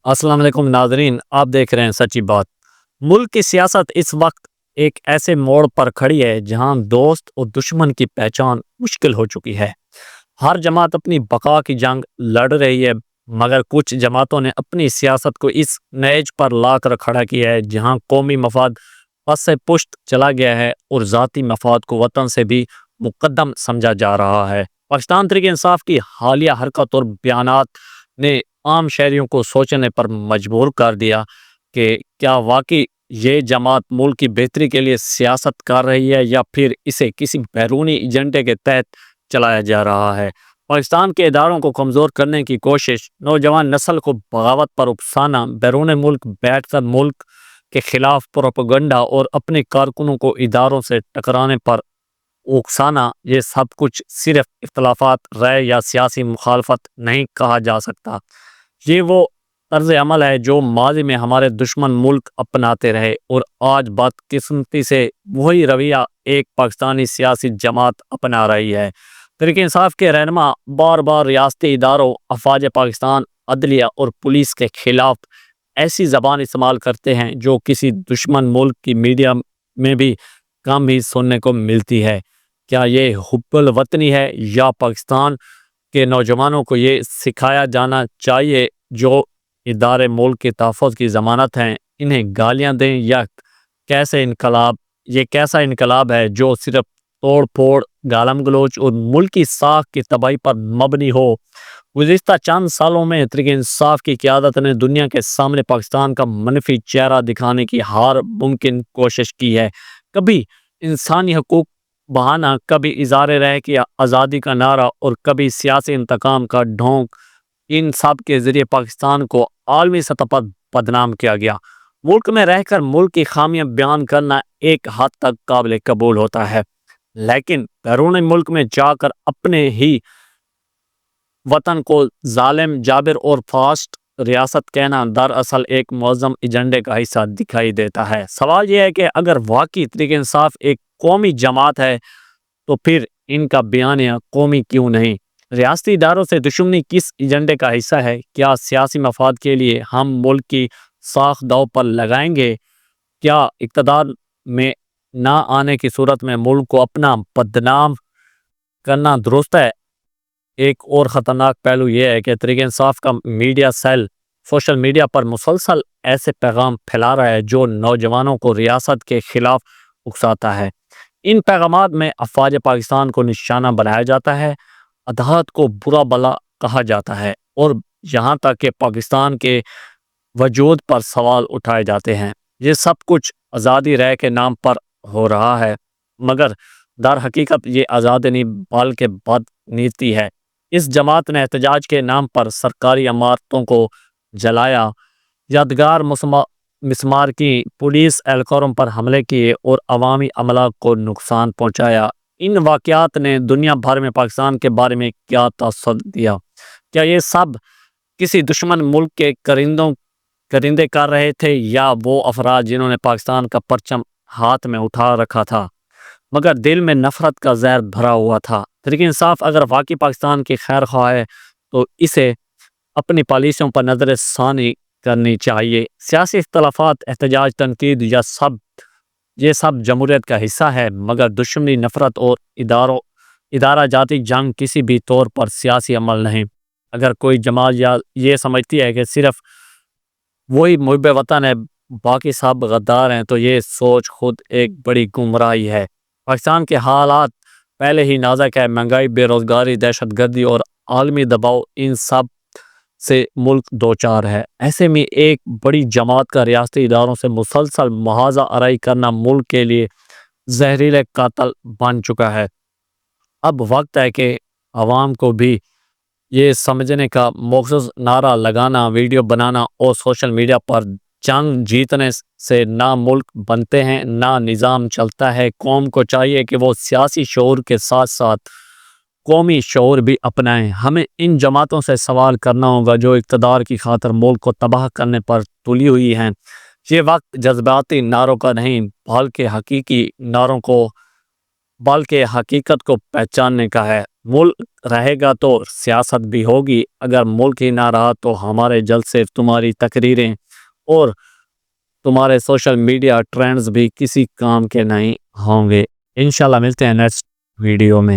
السلام علیکم ناظرین، آپ دیکھ رہے ہیں سچی بات۔ ملک کی سیاست اس وقت ایک ایسے موڑ پر کھڑی ہے جہاں دوست اور دشمن کی پہچان مشکل ہو چکی ہے۔ ہر جماعت اپنی بقا کی جنگ لڑ رہی ہے، مگر کچھ جماعتوں نے اپنی سیاست کو اس نیج پر لا کر کھڑا کیا ہے جہاں قومی مفاد پس سے پشت چلا گیا ہے اور ذاتی مفاد کو وطن سے بھی مقدم سمجھا جا رہا ہے۔ پاکستان تحریک انصاف کی حالیہ حرکت اور بیانات نے عام شہریوں کو سوچنے پر مجبور کر دیا کہ کیا واقعی یہ جماعت ملک کی بہتری کے لیے سیاست کر رہی ہے یا پھر اسے کسی بیرونی ایجنڈے کے تحت چلایا جا رہا ہے۔ پاکستان کے اداروں کو کمزور کرنے کی کوشش، نوجوان نسل کو بغاوت پر اکسانا، بیرون ملک بیٹھ کر ملک کے خلاف پروپیگنڈا اور اپنے کارکنوں کو اداروں سے ٹکرانے پر اکسانا، یہ سب کچھ صرف اختلافات رائے یا سیاسی مخالفت نہیں کہا جا سکتا۔ یہ وہ طرز عمل ہے جو ماضی میں ہمارے دشمن ملک اپناتے رہے اور آج بدقسمتی سے وہی رویہ ایک پاکستانی سیاسی جماعت اپنا رہی ہے۔ تحریک انصاف کے رہنما بار بار ریاستی اداروں، افواج پاکستان، عدلیہ اور پولیس کے خلاف ایسی زبان استعمال کرتے ہیں جو کسی دشمن ملک کی میڈیا میں بھی کم ہی سننے کو ملتی ہے۔ کیا یہ حب الوطنی ہے یا پاکستان کے نوجوانوں کو یہ سکھایا جانا چاہیے جو ادارے ملک کے تحفظ کی ضمانت ہیں انہیں گالیاں دیں، یا کیسا انقلاب ہے جو صرف توڑ پھوڑ، گالم گلوچ اور ملکی ساکھ کی تباہی پر مبنی ہو؟ گزشتہ چند سالوں میں تحریک انصاف کی قیادت نے دنیا کے سامنے پاکستان کا منفی چہرہ دکھانے کی ہر ممکن کوشش کی ہے۔ کبھی انسانی حقوق بہانا، کبھی اظہار رائے کی آزادی کا نعرہ اور کبھی سیاسی انتقام کا ڈھونگ، ان سب کے ذریعے پاکستان کو عالمی سطح پر بدنام کیا گیا۔ ملک میں رہ کر ملک کی خامیاں بیان کرنا ایک حد تک قابل قبول ہوتا ہے، لیکن بیرون ملک میں جا کر اپنے ہی وطن کو ظالم، جابر اور فاسٹ ریاست کہنا دراصل ایک منظم ایجنڈے کا حصہ دکھائی دیتا ہے۔ سوال یہ ہے کہ اگر واقعی تحریک انصاف ایک قومی جماعت ہے تو پھر ان کا بیانیہ قومی کیوں نہیں؟ ریاستی اداروں سے دشمنی کس ایجنڈے کا حصہ ہے؟ کیا سیاسی مفاد کے لیے ہم ملک کی ساکھ داؤ پر لگائیں گے؟ کیا اقتدار میں نہ آنے کی صورت میں ملک کو اپنا بدنام کرنا درست ہے؟ ایک اور خطرناک پہلو یہ ہے کہ تحریک انصاف کا میڈیا سیل سوشل میڈیا پر مسلسل ایسے پیغام پھیلا رہا ہے جو نوجوانوں کو ریاست کے خلاف اکساتا ہے۔ ان پیغامات میں افواج پاکستان کو نشانہ بنایا جاتا ہے، عدالت کو برا بلا کہا جاتا ہے اور یہاں تک کہ پاکستان کے وجود پر سوال اٹھائے جاتے ہیں۔ یہ سب کچھ آزادی رائے کے نام پر ہو رہا ہے، مگر در حقیقت یہ آزادی نہیں بلکہ بدنیتی ہے۔ اس جماعت نے احتجاج کے نام پر سرکاری عمارتوں کو جلایا، یادگار مسمار کی، پولیس اہلکاروں پر حملے کیے اور عوامی عملہ کو نقصان پہنچایا۔ ان واقعات نے دنیا بھر میں پاکستان کے بارے میں کیا تاثر دیا؟ کیا یہ سب کسی دشمن ملک کے کرندے کر رہے تھے یا وہ افراد جنہوں نے پاکستان کا پرچم ہاتھ میں اٹھا رکھا تھا مگر دل میں نفرت کا زہر بھرا ہوا تھا؟ تحریک انصاف اگر واقعی پاکستان کی خیر خواہ ہے تو اسے اپنی پالیسیوں پر نظر ثانی کرنی چاہیے۔ سیاسی اختلافات، احتجاج، تنقید یہ سب جمہوریت کا حصہ ہے، مگر دشمنی، نفرت اور ادارہ جاتی جنگ کسی بھی طور پر سیاسی عمل نہیں۔ اگر کوئی جماعت یہ سمجھتی ہے کہ صرف وہی محب وطن ہے، باقی سب غدار ہیں، تو یہ سوچ خود ایک بڑی گمراہی ہے۔ پاکستان کے حالات پہلے ہی نازک ہے، مہنگائی، بے روزگاری، دہشت گردی اور عالمی دباؤ، ان سب سے ملک دوچار ہے۔ ایسے میں ایک بڑی جماعت کا ریاستی اداروں سے مسلسل محاذہ آرائی کرنا ملک کے لیے زہریلا قاتل بن چکا ہے۔ اب وقت ہے کہ عوام کو بھی یہ سمجھنے کا مخصوص نعرہ لگانا، ویڈیو بنانا اور سوشل میڈیا پر جنگ جیتنے سے نہ ملک بنتے ہیں نہ نظام چلتا ہے۔ قوم کو چاہیے کہ وہ سیاسی شعور کے ساتھ ساتھ قومی شعور بھی اپنائیں۔ ہمیں ان جماعتوں سے سوال کرنا ہوگا جو اقتدار کی خاطر ملک کو تباہ کرنے پر تلی ہوئی ہیں۔ یہ وقت جذباتی نعروں کا نہیں بلکہ حقیقی نعروں کو بلکہ حقیقت کو پہچاننے کا ہے۔ ملک رہے گا تو سیاست بھی ہوگی، اگر ملک ہی نہ رہا تو ہمارے جلسے، تمہاری تقریریں اور تمہارے سوشل میڈیا ٹرینڈز بھی کسی کام کے نہیں ہوں گے۔ انشاءاللہ ملتے ہیں نیکسٹ ویڈیو میں۔